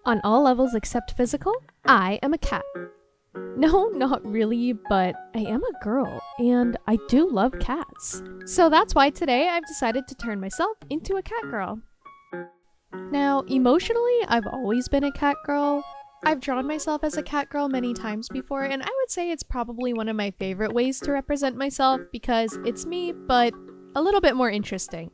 On all levels except physical, I am a cat. No, not really, but I am a girl, and I do love cats. So that's why today I've decided to turn myself into a cat girl. Now, emotionally, I've always been a cat girl. I've drawn myself as a cat girl many times before, and I would say it's probably one of my favorite ways to represent myself because it's me, but a little bit more interesting.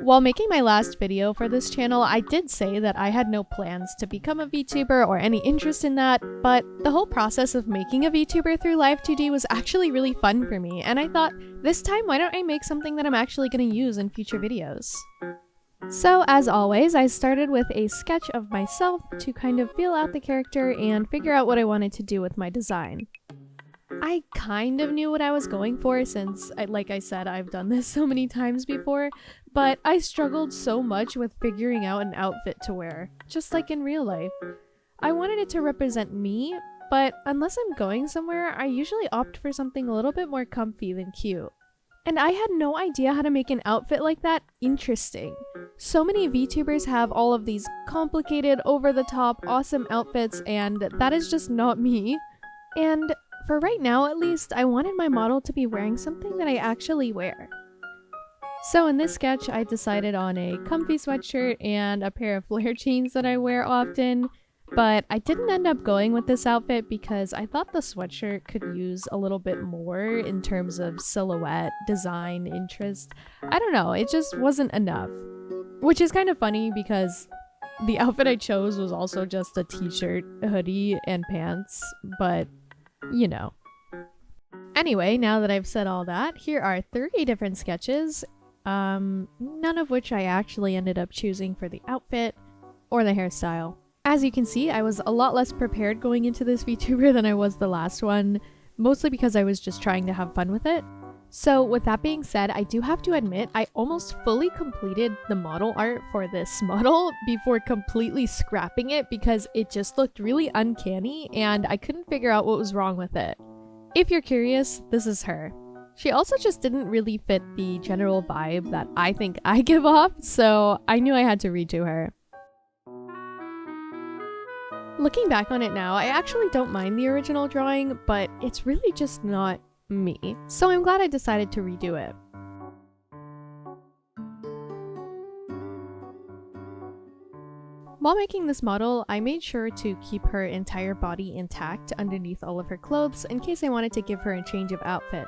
While making my last video for this channel, I did say that I had no plans to become a VTuber or any interest in that, but the whole process of making a VTuber through Live 2D was actually really fun for me, and I thought, this time why don't I make something that I'm actually going to use in future videos? So as always, I started with a sketch of myself to kind of feel out the character and figure out what I wanted to do with my design. I kind of knew what I was going for since, like I said, I've done this so many times before, but I struggled so much with figuring out an outfit to wear, just like in real life. I wanted it to represent me, but unless I'm going somewhere, I usually opt for something a little bit more comfy than cute. And I had no idea how to make an outfit like that interesting. So many VTubers have all of these complicated, over-the-top, awesome outfits, and that is just not me. And for right now, at least, I wanted my model to be wearing something that I actually wear. So in this sketch, I decided on a comfy sweatshirt and a pair of flare jeans that I wear often, but I didn't end up going with this outfit because I thought the sweatshirt could use a little bit more in terms of silhouette, design, interest. I don't know, it just wasn't enough. Which is kind of funny because the outfit I chose was also just a t-shirt, a hoodie, and pants, but you know. Anyway, now that I've said all that, here are 30 different sketches, none of which I actually ended up choosing for the outfit or the hairstyle. As you can see, I was a lot less prepared going into this VTuber than I was the last one, mostly because I was just trying to have fun with it. So with that being said, I do have to admit I almost fully completed the model art for this model before completely scrapping it because it just looked really uncanny and I couldn't figure out what was wrong with it. If you're curious, this is her. She also just didn't really fit the general vibe that I think I give off, so I knew I had to redo her. Looking back on it now, I actually don't mind the original drawing, but it's really just not me. So I'm glad I decided to redo it. While making this model, I made sure to keep her entire body intact underneath all of her clothes in case I wanted to give her a change of outfit.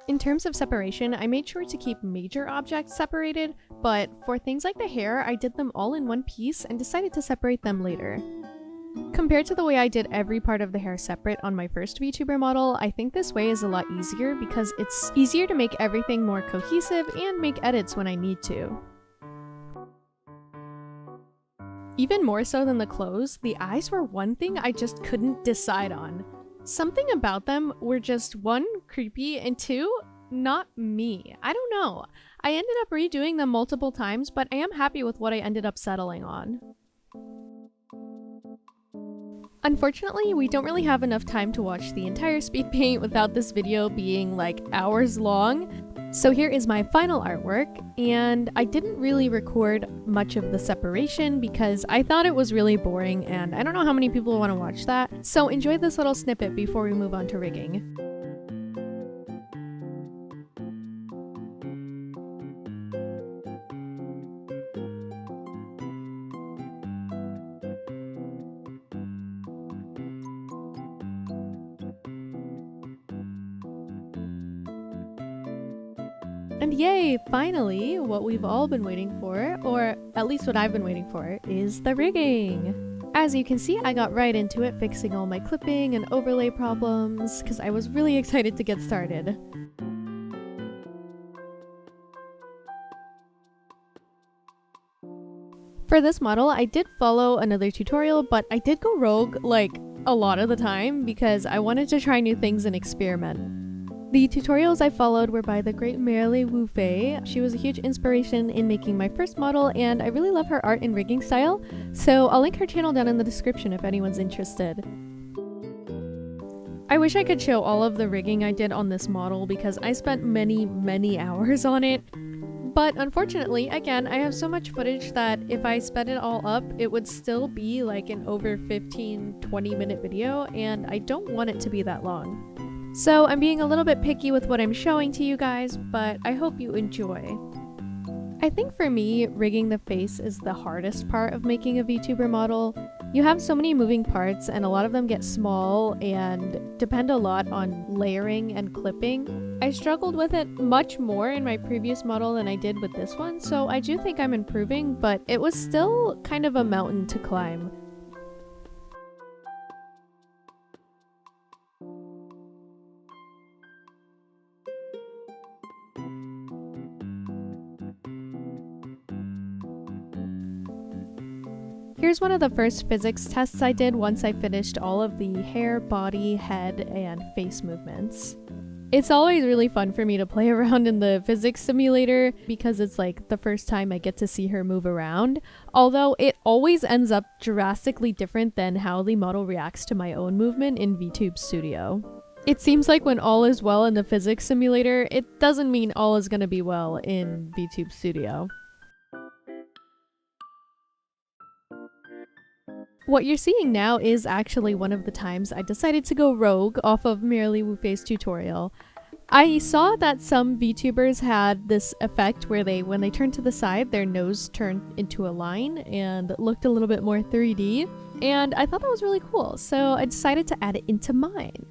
In terms of separation, I made sure to keep major objects separated, but for things like the hair, I did them all in one piece and decided to separate them later. Compared to the way I did every part of the hair separate on my first VTuber model, I think this way is a lot easier because it's easier to make everything more cohesive and make edits when I need to. Even more so than the clothes, the eyes were one thing I just couldn't decide on. Something about them were just one, creepy, and two, not me. I don't know. I ended up redoing them multiple times, but I am happy with what I ended up settling on. Unfortunately, we don't really have enough time to watch the entire speed paint without this video being like hours long. So here is my final artwork, and I didn't really record much of the separation because I thought it was really boring and I don't know how many people want to watch that. So enjoy this little snippet before we move on to rigging. And yay, finally, what we've all been waiting for, or at least what I've been waiting for, is the rigging. As you can see, I got right into it, fixing all my clipping and overlay problems, because I was really excited to get started. For this model, I did follow another tutorial, but I did go rogue, like, a lot of the time, because I wanted to try new things and experiment. The tutorials I followed were by the great Merle Wu Fei. She was a huge inspiration in making my first model, and I really love her art and rigging style, so I'll link her channel down in the description if anyone's interested. I wish I could show all of the rigging I did on this model because I spent many hours on it, But unfortunately, again, I have so much footage that if I sped it all up, it would still be like an over 15-20 minute video, and I don't want it to be that long. So I'm being a little bit picky with what I'm showing to you guys, but I hope you enjoy. I think for me, rigging the face is the hardest part of making a VTuber model. You have so many moving parts and a lot of them get small and depend a lot on layering and clipping. I struggled with it much more in my previous model than I did with this one, so I do think I'm improving, but it was still kind of a mountain to climb. Here's one of the first physics tests I did once I finished all of the hair, body, head, and face movements. It's always really fun for me to play around in the physics simulator because it's like the first time I get to see her move around, although it always ends up drastically different than how the model reacts to my own movement in VTube Studio. It seems like when all is well in the physics simulator, it doesn't mean all is going to be well in VTube Studio. What you're seeing now is actually one of the times I decided to go rogue off of Merely Wuface's tutorial. I saw that some VTubers had this effect where when they turned to the side, their nose turned into a line and looked a little bit more 3D, and I thought that was really cool, so I decided to add it into mine.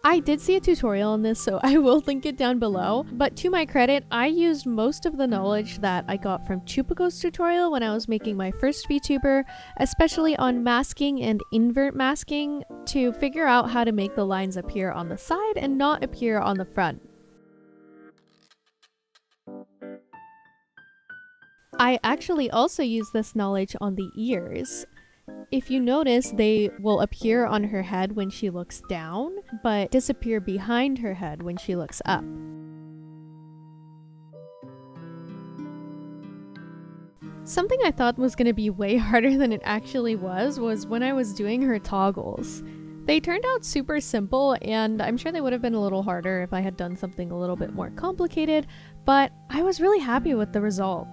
I did see a tutorial on this, so I will link it down below, but to my credit, I used most of the knowledge that I got from Chupaco's tutorial when I was making my first VTuber, especially on masking and invert masking, to figure out how to make the lines appear on the side and not appear on the front. I actually also used this knowledge on the ears. If you notice, they will appear on her head when she looks down, but disappear behind her head when she looks up. Something I thought was going to be way harder than it actually was when I was doing her toggles. They turned out super simple, and I'm sure they would have been a little harder if I had done something a little bit more complicated, but I was really happy with the result.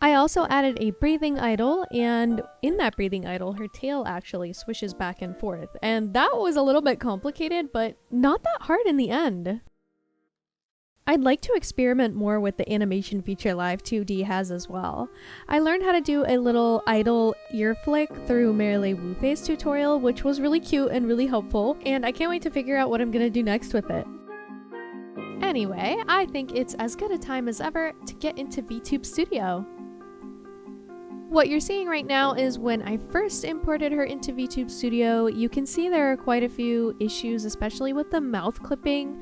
I also added a breathing idol, and in that breathing idol, her tail actually swishes back and forth, and that was a little bit complicated, but not that hard in the end. I'd like to experiment more with the animation feature Live 2D has as well. I learned how to do a little idol ear flick through Merely Wuface's tutorial, which was really cute and really helpful, and I can't wait to figure out what I'm gonna do next with it. Anyway, I think it's as good a time as ever to get into VTube Studio. What you're seeing right now is when I first imported her into VTube Studio. You can see there are quite a few issues, especially with the mouth clipping.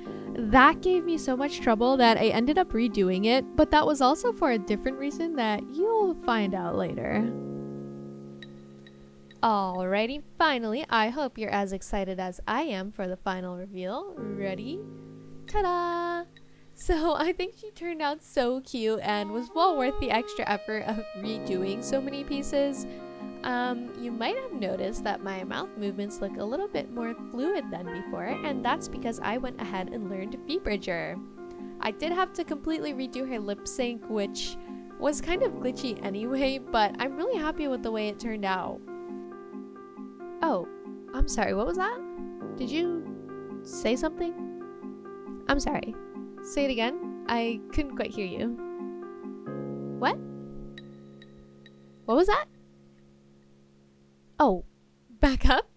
That gave me so much trouble that I ended up redoing it, but that was also for a different reason that you'll find out later. Alrighty, finally, I hope you're as excited as I am for the final reveal. Ready? Ta-da! So I think she turned out so cute and was well worth the extra effort of redoing so many pieces. You might have noticed that my mouth movements look a little bit more fluid than before, and that's because I went ahead and learned VBridger. I did have to completely redo her lip sync, which was kind of glitchy anyway, but I'm really happy with the way it turned out. Oh, I'm sorry, what was that? Did you say something? I'm sorry. Say it again? I couldn't quite hear you. What? What was that? Oh, back up?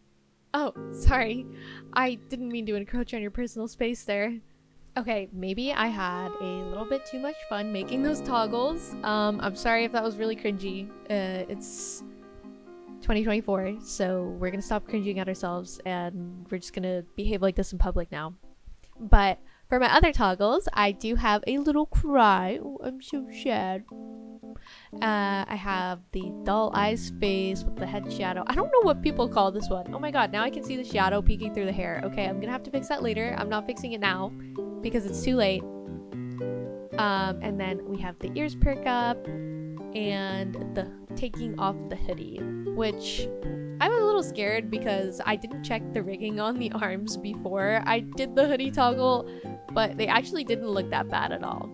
Oh, sorry. I didn't mean to encroach on your personal space there. Okay, maybe I had a little bit too much fun making those toggles. I'm sorry if that was really cringy. It's 2024, so we're gonna stop cringing at ourselves and we're just gonna behave like this in public now. But for my other toggles, I do have a little cry. Oh, I'm so sad. I have the doll eyes face with the head shadow. I don't know what people call this one. Oh my god, now I can see the shadow peeking through the hair. Okay, I'm gonna have to fix that later. I'm not fixing it now because it's too late. And then we have the ears perk up and the taking off the hoodie, which I was a little scared because I didn't check the rigging on the arms before I did the hoodie toggle, but they actually didn't look that bad at all.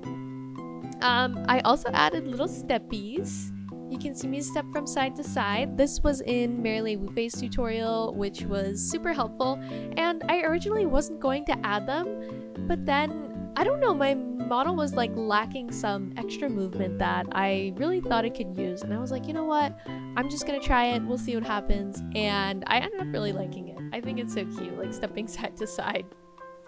I also added little steppies. You can see me step from side to side. This was in Merrily Wu's tutorial, which was super helpful. And I originally wasn't going to add them, but then, I don't know, my model was like lacking some extra movement that I really thought it could use. And I was like, you know what? I'm just gonna try it. We'll see what happens. And I ended up really liking it. I think it's so cute, like stepping side to side.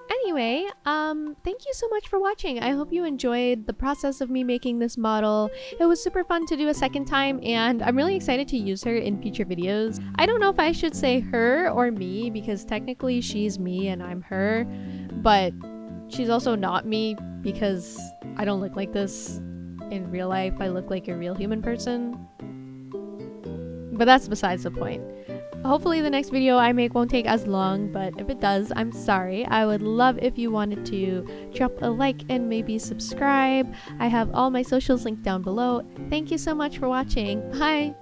Anyway, thank you so much for watching. I hope you enjoyed the process of me making this model. It was super fun to do a second time, and I'm really excited to use her in future videos. I don't know if I should say her or me, because technically she's me and I'm her, but she's also not me because I don't look like this in real life. I look like a real human person. But that's besides the point. Hopefully the next video I make won't take as long, but if it does, I'm sorry. I would love if you wanted to drop a like and maybe subscribe. I have all my socials linked down below. Thank you so much for watching. Bye!